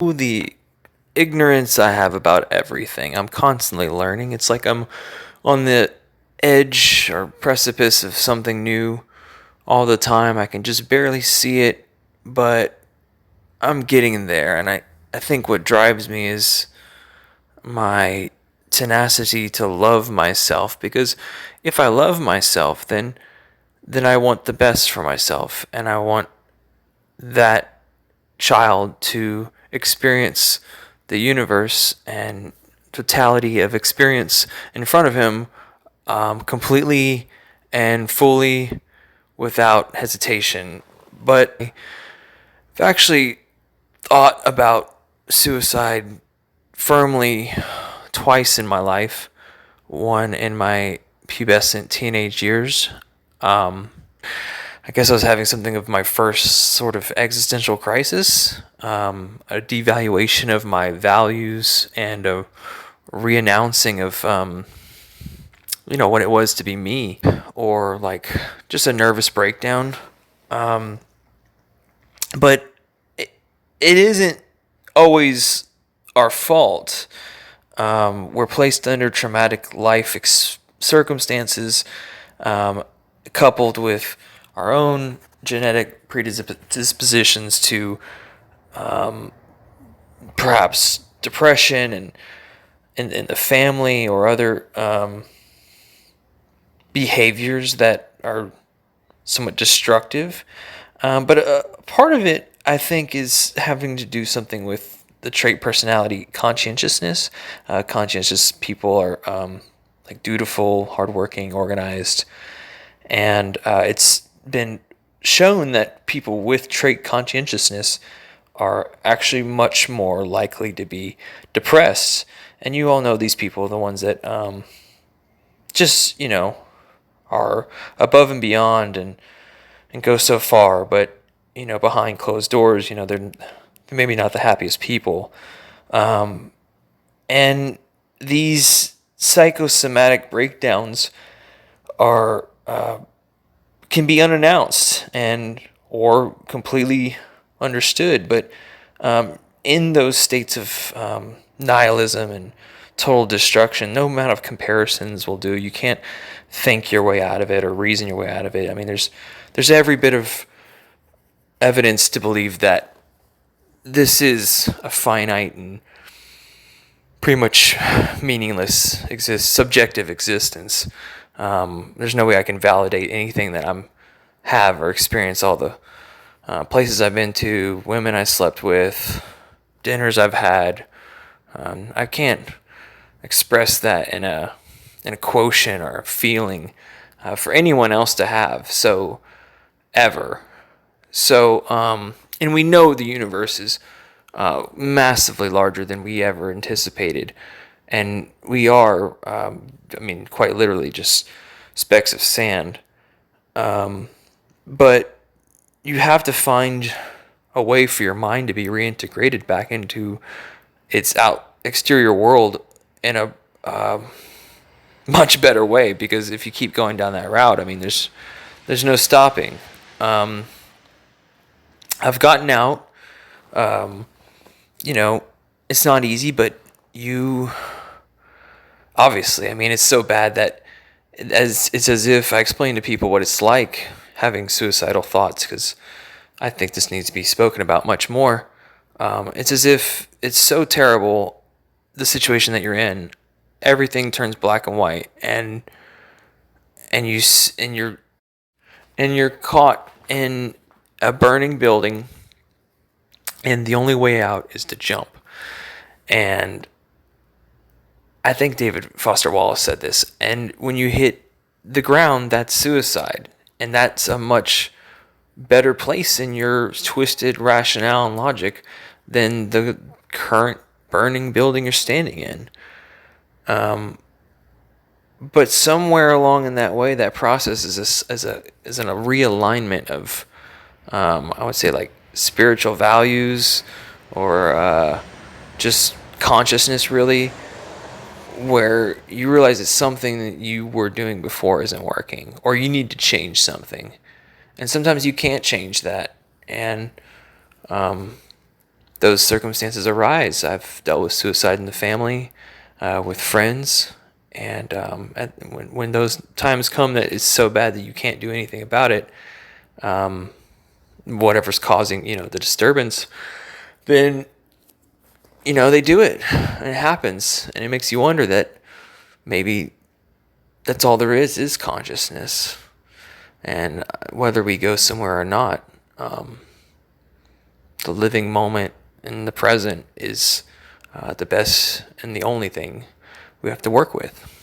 The ignorance I have about everything. I'm constantly learning. It's like I'm on the edge or precipice of something new all the time. I can just barely see it, but I'm getting there. And I think what drives me is my tenacity to love myself, because if I love myself, then I want the best for myself, and I want that child to experience the universe and totality of experience in front of him, completely and fully, without hesitation. But I've actually thought about suicide firmly twice in my life. One in my pubescent teenage years. Um, I guess I was having something of my first sort of existential crisis, a devaluation of my values, and a reannouncing of, what it was to be me, or like just a nervous breakdown. But it isn't always our fault. We're placed under traumatic life circumstances, coupled with our own genetic predispositions to perhaps depression and in the family, or other behaviors that are somewhat destructive. But part of it, I think, is having to do something with the trait personality conscientiousness. Conscientious people are like dutiful, hardworking, organized, and it's been shown that people with trait conscientiousness are actually much more likely to be depressed. And you all know these people, the ones that just, are above and beyond, and go so far, but, behind closed doors, they're maybe not the happiest people. And these psychosomatic breakdowns are can be unannounced and or completely understood, but in those states of nihilism and total destruction, no amount of comparisons will do. You can't think your way out of it or reason your way out of it. I mean, there's every bit of evidence to believe that this is a finite and pretty much meaningless subjective existence. There's no way I can validate anything that I'm have or experience. All the places I've been to, women I slept with, dinners I've had. I can't express that in a quotient or a feeling for anyone else to have. So ever. So and we know the universe is massively larger than we ever anticipated, and we are, quite literally just specks of sand. But you have to find a way for your mind to be reintegrated back into its exterior world in a much better way. Because if you keep going down that route, there's no stopping. I've gotten out. It's not easy, but you obviously, it's so bad that it's as if I explain to people what it's like having suicidal thoughts, because I think this needs to be spoken about much more. It's as if it's so terrible, the situation that you're in, everything turns black and white, and you're caught in a burning building, and the only way out is to jump. And I think David Foster Wallace said this. And when you hit the ground, that's suicide, and that's a much better place in your twisted rationale and logic than the current burning building you're standing in. But somewhere along in that way, that process is a realignment of, I would say, like spiritual values, or just consciousness, really, where you realize that something that you were doing before isn't working, or you need to change something. And sometimes you can't change that. And those circumstances arise. I've dealt with suicide in the family, with friends, and when those times come that it's so bad that you can't do anything about it, whatever's causing the disturbance, then they do it, and it happens, and it makes you wonder that maybe that's all there is consciousness, and whether we go somewhere or not, the living moment in the present is the best and the only thing we have to work with.